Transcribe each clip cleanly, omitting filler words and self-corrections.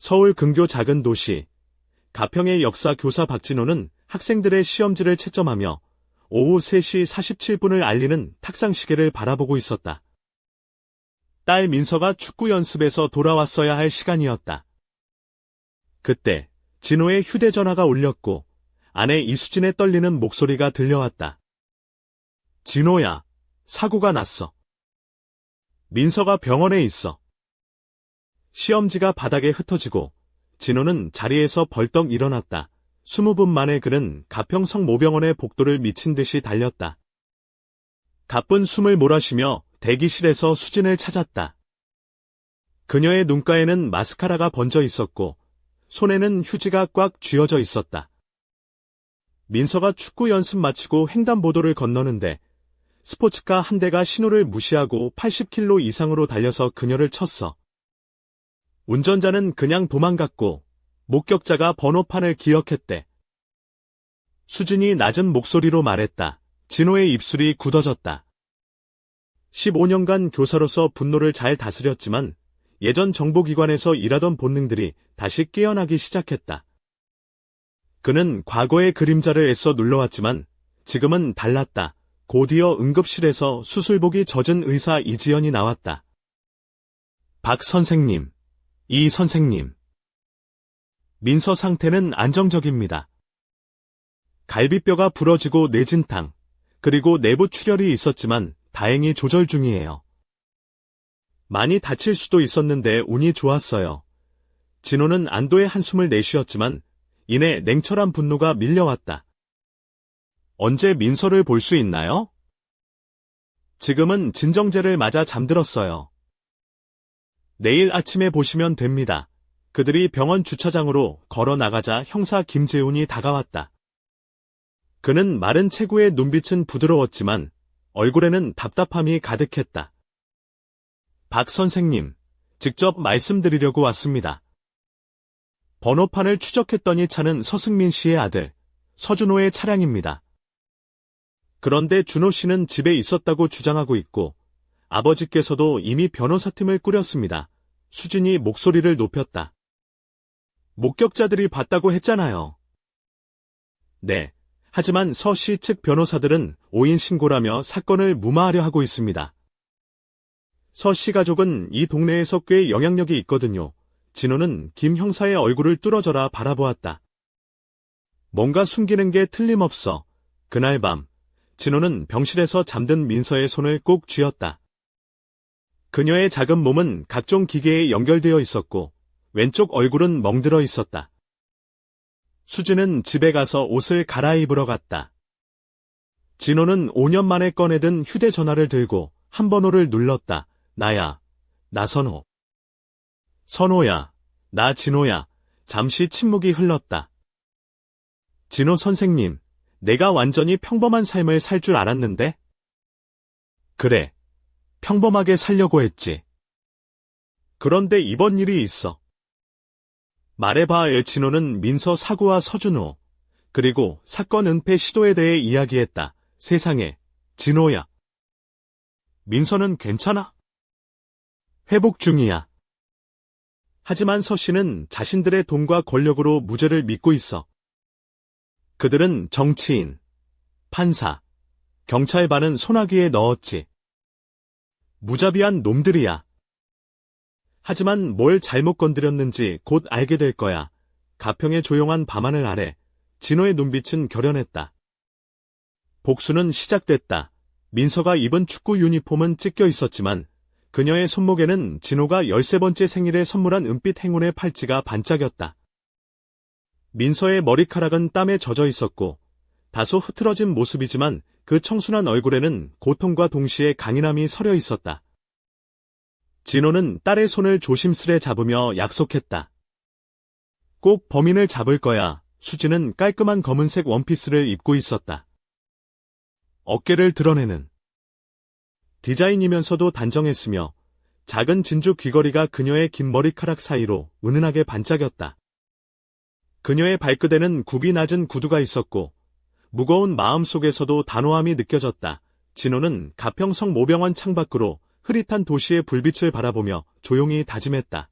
서울 근교 작은 도시, 가평의 역사 교사 박진호는 학생들의 시험지를 채점하며 오후 3시 47분을 알리는 탁상시계를 바라보고 있었다. 딸 민서가 축구 연습에서 돌아왔어야 할 시간이었다. 그때 진호의 휴대전화가 울렸고 아내 이수진의 떨리는 목소리가 들려왔다. 진호야, 사고가 났어. 민서가 병원에 있어. 시험지가 바닥에 흩어지고 진호는 자리에서 벌떡 일어났다. 20분 만에 그는 가평 모병원의 복도를 미친 듯이 달렸다. 가쁜 숨을 몰아쉬며 대기실에서 수진을 찾았다. 그녀의 눈가에는 마스카라가 번져 있었고 손에는 휴지가 꽉 쥐어져 있었다. 민서가 축구 연습 마치고 횡단보도를 건너는데 스포츠카 한 대가 신호를 무시하고 80km 이상으로 달려서 그녀를 쳤어. 운전자는 그냥 도망갔고 목격자가 번호판을 기억했대. 수진이 낮은 목소리로 말했다. 진호의 입술이 굳어졌다. 15년간 교사로서 분노를 잘 다스렸지만 예전 정보기관에서 일하던 본능들이 다시 깨어나기 시작했다. 그는 과거의 그림자를 애써 눌러왔지만 지금은 달랐다. 곧이어 응급실에서 수술복이 젖은 의사 이지연이 나왔다. 박 선생님, 이 선생님. 민서 상태는 안정적입니다. 갈비뼈가 부러지고 뇌진탕, 그리고 내부 출혈이 있었지만 다행히 조절 중이에요. 많이 다칠 수도 있었는데 운이 좋았어요. 진호는 안도의 한숨을 내쉬었지만 이내 냉철한 분노가 밀려왔다. 언제 민서를 볼 수 있나요? 지금은 진정제를 맞아 잠들었어요. 내일 아침에 보시면 됩니다. 그들이 병원 주차장으로 걸어 나가자 형사 김재훈이 다가왔다. 그는 마른 체구의 눈빛은 부드러웠지만 얼굴에는 답답함이 가득했다. 박 선생님, 직접 말씀드리려고 왔습니다. 번호판을 추적했더니 차는 서승민 씨의 아들, 서준호의 차량입니다. 그런데 준호 씨는 집에 있었다고 주장하고 있고 아버지께서도 이미 변호사팀을 꾸렸습니다. 수진이 목소리를 높였다. 목격자들이 봤다고 했잖아요. 네, 하지만 서 씨 측 변호사들은 오인 신고라며 사건을 무마하려 하고 있습니다. 서 씨 가족은 이 동네에서 꽤 영향력이 있거든요. 진호는 김 형사의 얼굴을 뚫어져라 바라보았다. 뭔가 숨기는 게 틀림없어. 그날 밤 진호는 병실에서 잠든 민서의 손을 꼭 쥐었다. 그녀의 작은 몸은 각종 기계에 연결되어 있었고 왼쪽 얼굴은 멍들어 있었다. 수진은 집에 가서 옷을 갈아입으러 갔다. 진호는 5년 만에 꺼내든 휴대전화를 들고 한 번호를 눌렀다. 나야, 나선호. 선호야, 나 진호야. 잠시 침묵이 흘렀다. 진호 선생님, 내가 완전히 평범한 삶을 살 줄 알았는데? 그래, 평범하게 살려고 했지. 그런데 이번 일이 있어. 말해봐. 진호는 민서 사고와 서준호, 그리고 사건 은폐 시도에 대해 이야기했다. 세상에, 진호야. 민서는 괜찮아? 회복 중이야. 하지만 서 씨는 자신들의 돈과 권력으로 무죄를 믿고 있어. 그들은 정치인, 판사, 경찰반은 소나기에 넣었지. 무자비한 놈들이야. 하지만 뭘 잘못 건드렸는지 곧 알게 될 거야. 가평의 조용한 밤하늘 아래 진호의 눈빛은 결연했다. 복수는 시작됐다. 민서가 입은 축구 유니폼은 찢겨 있었지만 그녀의 손목에는 진호가 13번째 생일에 선물한 은빛 행운의 팔찌가 반짝였다. 민서의 머리카락은 땀에 젖어 있었고 다소 흐트러진 모습이지만 그 청순한 얼굴에는 고통과 동시에 강인함이 서려 있었다. 진호는 딸의 손을 조심스레 잡으며 약속했다. 꼭 범인을 잡을 거야. 수지는 깔끔한 검은색 원피스를 입고 있었다. 어깨를 드러내는 디자인이면서도 단정했으며 작은 진주 귀걸이가 그녀의 긴 머리카락 사이로 은은하게 반짝였다. 그녀의 발끝에는 굽이 낮은 구두가 있었고 무거운 마음 속에서도 단호함이 느껴졌다. 진호는 가평 모병원 창밖으로 흐릿한 도시의 불빛을 바라보며 조용히 다짐했다.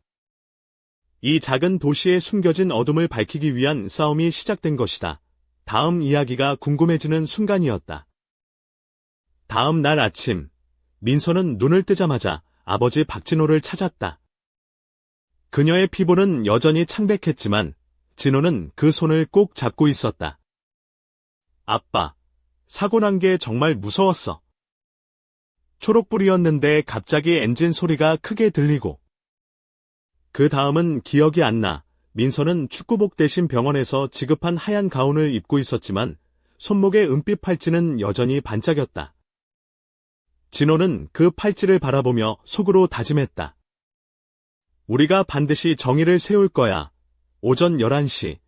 이 작은 도시에 숨겨진 어둠을 밝히기 위한 싸움이 시작된 것이다. 다음 이야기가 궁금해지는 순간이었다. 다음 날 아침, 민서는 눈을 뜨자마자 아버지 박진호를 찾았다. 그녀의 피부는 여전히 창백했지만 진호는 그 손을 꼭 잡고 있었다. 아빠, 사고 난 게 정말 무서웠어. 초록불이었는데 갑자기 엔진 소리가 크게 들리고 그 다음은 기억이 안 나. 민서는 축구복 대신 병원에서 지급한 하얀 가운을 입고 있었지만 손목의 은빛 팔찌는 여전히 반짝였다. 진호는 그 팔찌를 바라보며 속으로 다짐했다. 우리가 반드시 정의를 세울 거야. 오전 11시.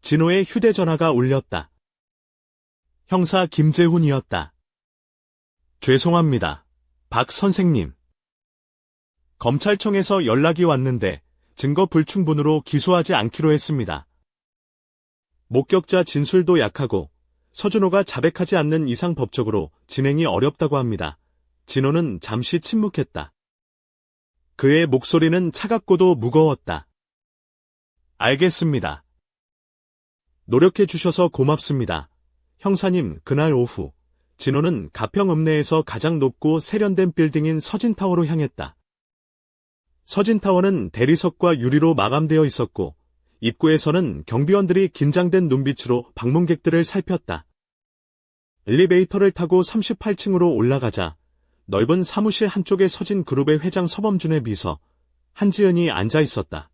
진호의 휴대전화가 울렸다. 형사 김재훈이었다. 죄송합니다. 박 선생님. 검찰청에서 연락이 왔는데 증거 불충분으로 기소하지 않기로 했습니다. 목격자 진술도 약하고 서준호가 자백하지 않는 이상 법적으로 진행이 어렵다고 합니다. 진호는 잠시 침묵했다. 그의 목소리는 차갑고도 무거웠다. 알겠습니다. 노력해 주셔서 고맙습니다. 형사님, 그날 오후 진호는 가평읍내에서 가장 높고 세련된 빌딩인 서진타워로 향했다. 서진타워는 대리석과 유리로 마감되어 있었고 입구에서는 경비원들이 긴장된 눈빛으로 방문객들을 살폈다. 엘리베이터를 타고 38층으로 올라가자 넓은 사무실 한쪽에 서진그룹의 회장 서범준의 비서 한지은이 앉아 있었다.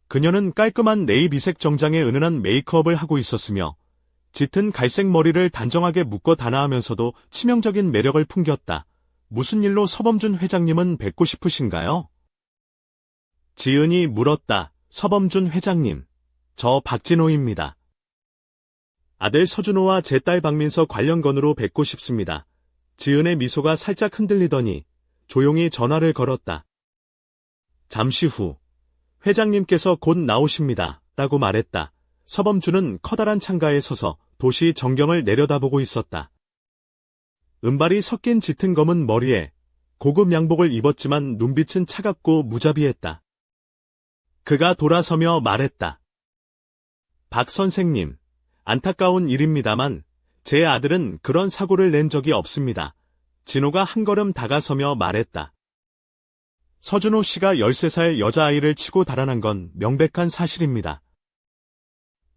그녀는 깔끔한 네이비색 정장에 은은한 메이크업을 하고 있었으며 짙은 갈색 머리를 단정하게 묶어 단아하면서도 치명적인 매력을 풍겼다. 무슨 일로 서범준 회장님은 뵙고 싶으신가요? 지은이 물었다. 서범준 회장님, 저 박진호입니다. 아들 서준호와 제 딸 박민서 관련 건으로 뵙고 싶습니다. 지은의 미소가 살짝 흔들리더니 조용히 전화를 걸었다. 잠시 후 회장님께서 곧 나오십니다. 라고 말했다. 서범준은 커다란 창가에 서서 도시 전경을 내려다보고 있었다. 은발이 섞인 짙은 검은 머리에 고급 양복을 입었지만 눈빛은 차갑고 무자비했다. 그가 돌아서며 말했다. 박 선생님, 안타까운 일입니다만 제 아들은 그런 사고를 낸 적이 없습니다. 진호가 한 걸음 다가서며 말했다. 서준호 씨가 13살 여자아이를 치고 달아난 건 명백한 사실입니다.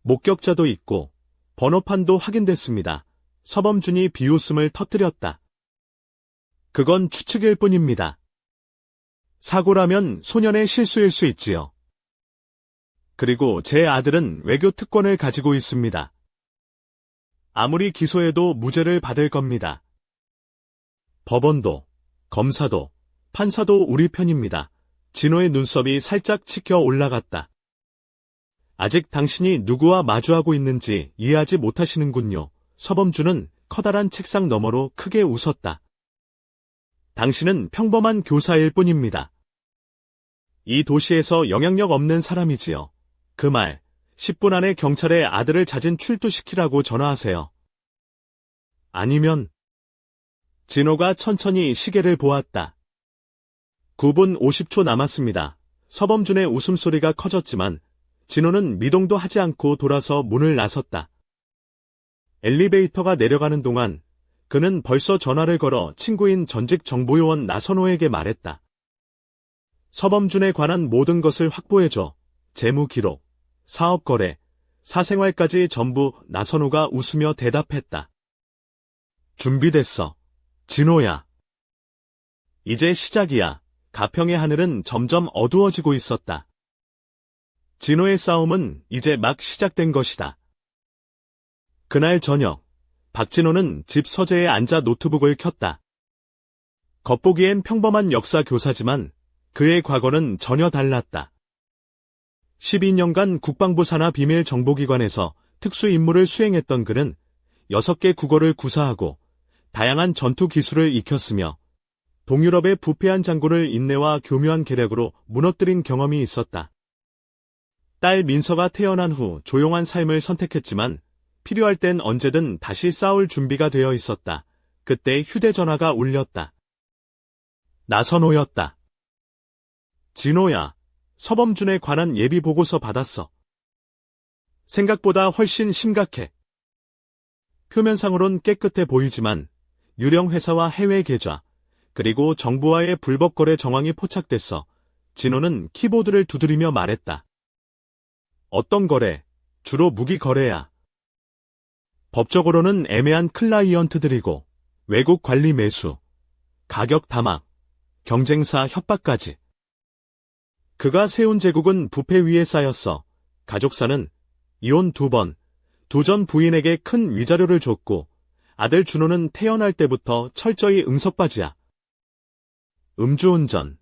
목격자도 있고 번호판도 확인됐습니다. 서범준이 비웃음을 터뜨렸다. 그건 추측일 뿐입니다. 사고라면 소년의 실수일 수 있지요. 그리고 제 아들은 외교 특권을 가지고 있습니다. 아무리 기소해도 무죄를 받을 겁니다. 법원도, 검사도, 판사도 우리 편입니다. 진호의 눈썹이 살짝 치켜 올라갔다. 아직 당신이 누구와 마주하고 있는지 이해하지 못하시는군요. 서범준은 커다란 책상 너머로 크게 웃었다. 당신은 평범한 교사일 뿐입니다. 이 도시에서 영향력 없는 사람이지요. 그 말, 10분 안에 경찰에 아들을 자진 출두시키라고 전화하세요. 아니면 진호가 천천히 시계를 보았다. 9분 50초 남았습니다. 서범준의 웃음소리가 커졌지만 진호는 미동도 하지 않고 돌아서 문을 나섰다. 엘리베이터가 내려가는 동안 그는 벌써 전화를 걸어 친구인 전직 정보요원 나선호에게 말했다. 서범준에 관한 모든 것을 확보해줘. 재무 기록, 사업 거래, 사생활까지 전부. 나선호가 웃으며 대답했다. 준비됐어. 진호야. 이제 시작이야. 가평의 하늘은 점점 어두워지고 있었다. 진호의 싸움은 이제 막 시작된 것이다. 그날 저녁, 박진호는 집 서재에 앉아 노트북을 켰다. 겉보기엔 평범한 역사 교사지만 그의 과거는 전혀 달랐다. 12년간 국방부 산하 비밀 정보기관에서 특수 임무를 수행했던 그는 6개 국어를 구사하고 다양한 전투 기술을 익혔으며 동유럽의 부패한 장군을 인내와 교묘한 계략으로 무너뜨린 경험이 있었다. 딸 민서가 태어난 후 조용한 삶을 선택했지만 필요할 땐 언제든 다시 싸울 준비가 되어 있었다. 그때 휴대전화가 울렸다. 나선호였다. 진호야. 서범준에 관한 예비 보고서 받았어. 생각보다 훨씬 심각해. 표면상으론 깨끗해 보이지만 유령 회사와 해외 계좌, 그리고 정부와의 불법 거래 정황이 포착됐어. 진호는 키보드를 두드리며 말했다. 어떤 거래? 주로 무기 거래야. 법적으로는 애매한 클라이언트들이고 외국 관리 매수, 가격 담합, 경쟁사 협박까지. 그가 세운 제국은 부패 위에 쌓였어. 가족사는 이혼 2번, 두 전 부인에게 큰 위자료를 줬고 아들 준호는 태어날 때부터 철저히 응석바지야. 음주운전,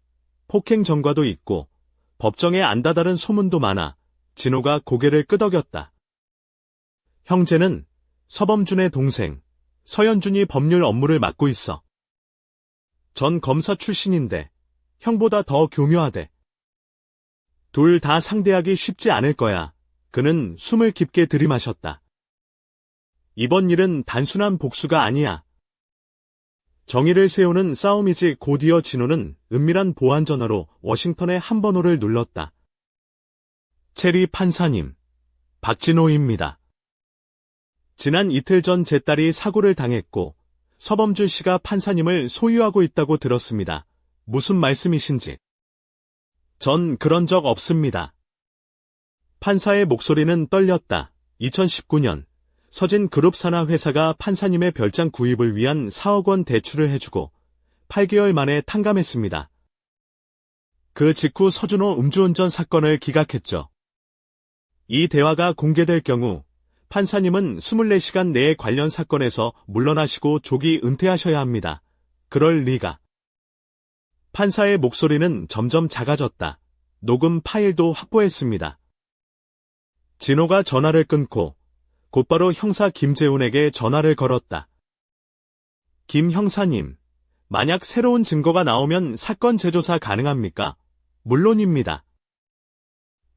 폭행 전과도 있고 법정에 안 다다른 소문도 많아. 진호가 고개를 끄덕였다. 형제는 서범준의 동생, 서현준이 법률 업무를 맡고 있어. 전 검사 출신인데 형보다 더 교묘하대. 둘 다 상대하기 쉽지 않을 거야. 그는 숨을 깊게 들이마셨다. 이번 일은 단순한 복수가 아니야. 정의를 세우는 싸움이지. 곧이어 진호는 은밀한 보안 전화로 워싱턴의 한 번호를 눌렀다. 체리 판사님, 박진호입니다. 지난 이틀 전 제 딸이 사고를 당했고 서범준 씨가 판사님을 소유하고 있다고 들었습니다. 무슨 말씀이신지. 전 그런 적 없습니다. 판사의 목소리는 떨렸다. 2019년 서진그룹 산하 회사가 판사님의 별장 구입을 위한 4억 원 대출을 해주고 8개월 만에 탕감했습니다. 그 직후 서준호 음주운전 사건을 기각했죠. 이 대화가 공개될 경우 판사님은 24시간 내에 관련 사건에서 물러나시고 조기 은퇴하셔야 합니다. 그럴 리가. 판사의 목소리는 점점 작아졌다. 녹음 파일도 확보했습니다. 진호가 전화를 끊고 곧바로 형사 김재훈에게 전화를 걸었다. 김 형사님, 만약 새로운 증거가 나오면 사건 재조사 가능합니까? 물론입니다.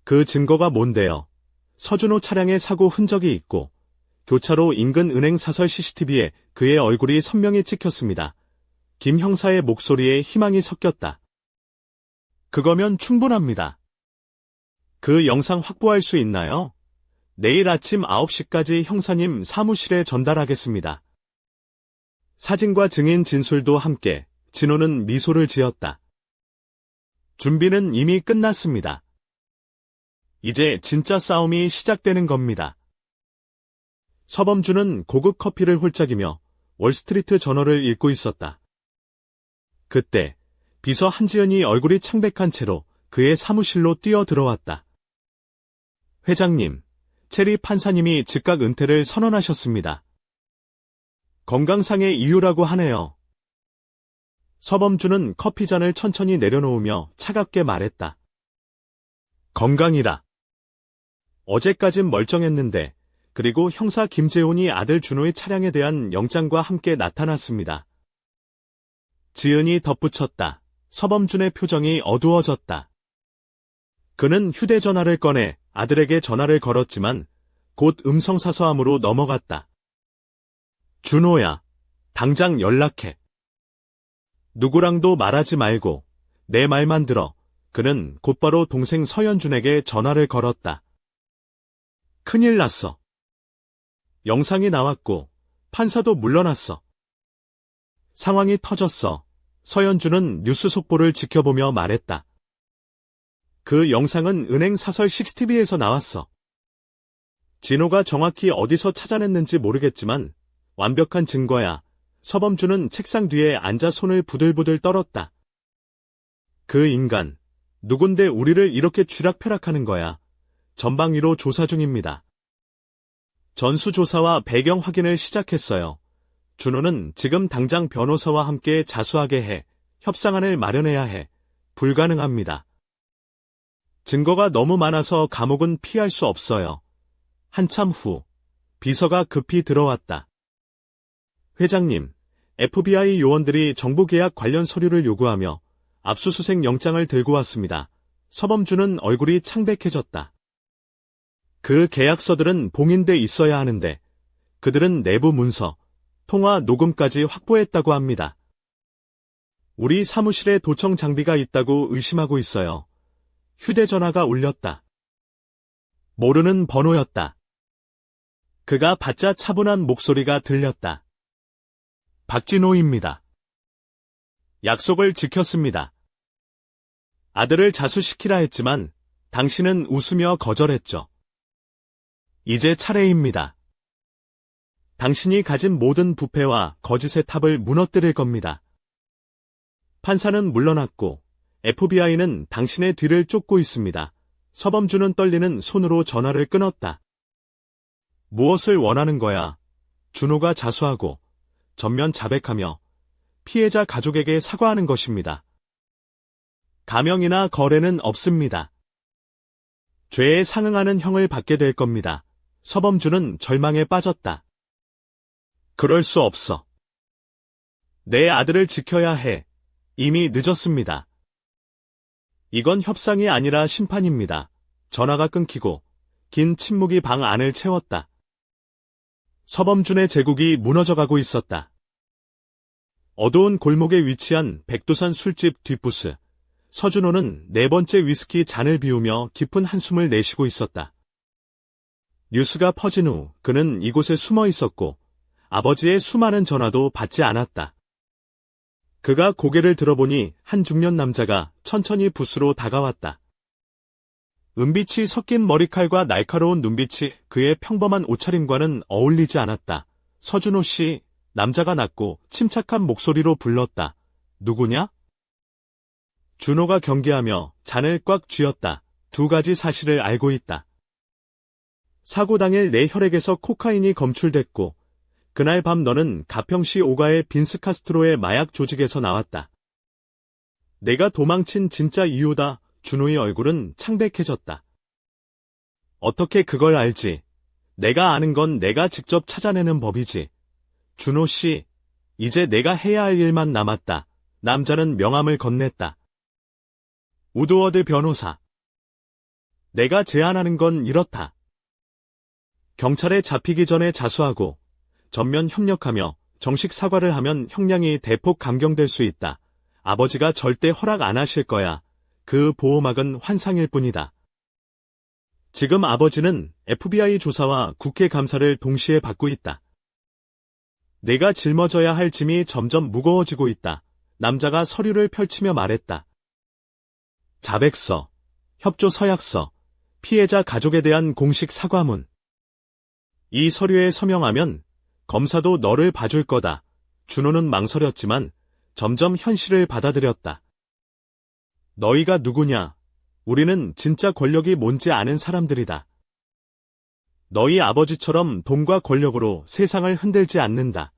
그 증거가 뭔데요? 서준호 차량의 사고 흔적이 있고 교차로 인근 은행 사설 CCTV에 그의 얼굴이 선명히 찍혔습니다. 김 형사의 목소리에 희망이 섞였다. 그거면 충분합니다. 그 영상 확보할 수 있나요? 내일 아침 9시까지 형사님 사무실에 전달하겠습니다. 사진과 증인 진술도 함께. 진호는 미소를 지었다. 준비는 이미 끝났습니다. 이제 진짜 싸움이 시작되는 겁니다. 서범준은 고급 커피를 홀짝이며 월스트리트 저널을 읽고 있었다. 그때 비서 한지연이 얼굴이 창백한 채로 그의 사무실로 뛰어들어왔다. 회장님, 체리 판사님이 즉각 은퇴를 선언하셨습니다. 건강상의 이유라고 하네요. 서범준은 커피잔을 천천히 내려놓으며 차갑게 말했다. 건강이라. 어제까진 멀쩡했는데, 그리고 형사 김재훈이 아들 준호의 차량에 대한 영장과 함께 나타났습니다. 지은이 덧붙였다. 서범준의 표정이 어두워졌다. 그는 휴대전화를 꺼내 아들에게 전화를 걸었지만 곧 음성사서함으로 넘어갔다. 준호야, 당장 연락해. 누구랑도 말하지 말고 내 말만 들어. 그는 곧바로 동생 서현준에게 전화를 걸었다. 큰일 났어. 영상이 나왔고 판사도 물러났어. 상황이 터졌어. 서현준은 뉴스 속보를 지켜보며 말했다. 그 영상은 은행 사설 CCTV에서 나왔어. 진호가 정확히 어디서 찾아냈는지 모르겠지만 완벽한 증거야. 서범준은 책상 뒤에 앉아 손을 부들부들 떨었다. 그 인간, 누군데 우리를 이렇게 쥐락펴락하는 거야. 전방위로 조사 중입니다. 전수조사와 배경 확인을 시작했어요. 준호는 지금 당장 변호사와 함께 자수하게 해. 협상안을 마련해야 해. 불가능합니다. 증거가 너무 많아서 감옥은 피할 수 없어요. 한참 후 비서가 급히 들어왔다. 회장님, FBI 요원들이 정보계약 관련 서류를 요구하며 압수수색 영장을 들고 왔습니다. 서범준은 얼굴이 창백해졌다. 그 계약서들은 봉인돼 있어야 하는데 그들은 내부 문서, 통화 녹음까지 확보했다고 합니다. 우리 사무실에 도청 장비가 있다고 의심하고 있어요. 휴대전화가 울렸다. 모르는 번호였다. 그가 받자 차분한 목소리가 들렸다. 박진호입니다. 약속을 지켰습니다. 아들을 자수시키라 했지만 당신은 웃으며 거절했죠. 이제 차례입니다. 당신이 가진 모든 부패와 거짓의 탑을 무너뜨릴 겁니다. 판사는 물러났고 FBI는 당신의 뒤를 쫓고 있습니다. 서범준은 떨리는 손으로 전화를 끊었다. 무엇을 원하는 거야? 준호가 자수하고 전면 자백하며 피해자 가족에게 사과하는 것입니다. 감형이나 거래는 없습니다. 죄에 상응하는 형을 받게 될 겁니다. 서범준은 절망에 빠졌다. 그럴 수 없어. 내 아들을 지켜야 해. 이미 늦었습니다. 이건 협상이 아니라 심판입니다. 전화가 끊기고 긴 침묵이 방 안을 채웠다. 서범준의 제국이 무너져가고 있었다. 어두운 골목에 위치한 백두산 술집 뒷부스. 서준호는 네 번째 위스키 잔을 비우며 깊은 한숨을 내쉬고 있었다. 뉴스가 퍼진 후 그는 이곳에 숨어 있었고 아버지의 수많은 전화도 받지 않았다. 그가 고개를 들어보니 한 중년 남자가 천천히 부스로 다가왔다. 은빛이 섞인 머리칼과 날카로운 눈빛이 그의 평범한 옷차림과는 어울리지 않았다. 서준호 씨, 남자가 낮고 침착한 목소리로 불렀다. 누구냐? 준호가 경계하며 잔을 꽉 쥐었다. 두 가지 사실을 알고 있다. 사고 당일 내 혈액에서 코카인이 검출됐고 그날 밤 너는 가평시 오가의 빈스 카스트로의 마약 조직에서 나왔다. 내가 도망친 진짜 이유다. 준호의 얼굴은 창백해졌다. 어떻게 그걸 알지? 내가 아는 건 내가 직접 찾아내는 법이지. 준호 씨, 이제 내가 해야 할 일만 남았다. 남자는 명함을 건넸다. 우드워드 변호사. 내가 제안하는 건 이렇다. 경찰에 잡히기 전에 자수하고 전면 협력하며 정식 사과를 하면 형량이 대폭 감경될 수 있다. 아버지가 절대 허락 안 하실 거야. 그 보호막은 환상일 뿐이다. 지금 아버지는 FBI 조사와 국회 감사를 동시에 받고 있다. 내가 짊어져야 할 짐이 점점 무거워지고 있다. 남자가 서류를 펼치며 말했다. 자백서, 협조 서약서, 피해자 가족에 대한 공식 사과문. 이 서류에 서명하면 검사도 너를 봐줄 거다. 준호는 망설였지만 점점 현실을 받아들였다. 너희가 누구냐? 우리는 진짜 권력이 뭔지 아는 사람들이다. 너희 아버지처럼 돈과 권력으로 세상을 흔들지 않는다.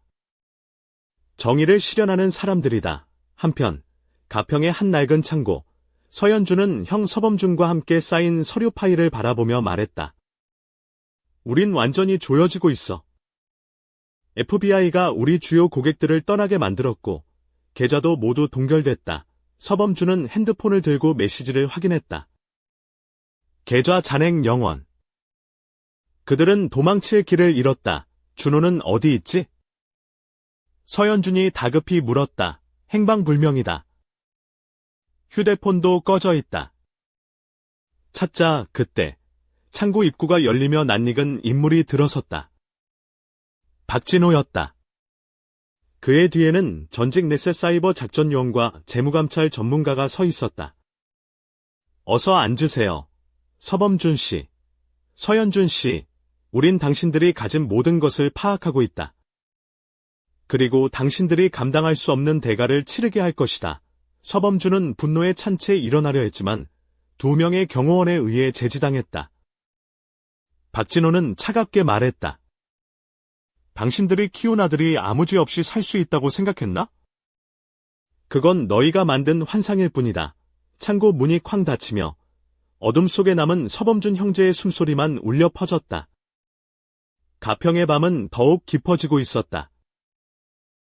정의를 실현하는 사람들이다. 한편 가평의 한 낡은 창고. 서현주는 형 서범준과 함께 쌓인 서류 파일을 바라보며 말했다. 우린 완전히 조여지고 있어. FBI가 우리 주요 고객들을 떠나게 만들었고 계좌도 모두 동결됐다. 서범준은 핸드폰을 들고 메시지를 확인했다. 계좌 잔액 0원. 그들은 도망칠 길을 잃었다. 준호는 어디 있지? 서현준이 다급히 물었다. 행방불명이다. 휴대폰도 꺼져 있다. 찾자. 그때 창고 입구가 열리며 낯익은 인물이 들어섰다. 박진호였다. 그의 뒤에는 전직 넷셋 사이버 작전요원과 재무감찰 전문가가 서 있었다. 어서 앉으세요. 서범준 씨, 서현준 씨, 우린 당신들이 가진 모든 것을 파악하고 있다. 그리고 당신들이 감당할 수 없는 대가를 치르게 할 것이다. 서범준은 분노에 찬 채 일어나려 했지만 2명의 경호원에 의해 제지당했다. 박진호는 차갑게 말했다. 당신들이 키운 아들이 아무 죄 없이 살 수 있다고 생각했나? 그건 너희가 만든 환상일 뿐이다. 창고 문이 쾅 닫히며 어둠 속에 남은 서범준 형제의 숨소리만 울려 퍼졌다. 가평의 밤은 더욱 깊어지고 있었다.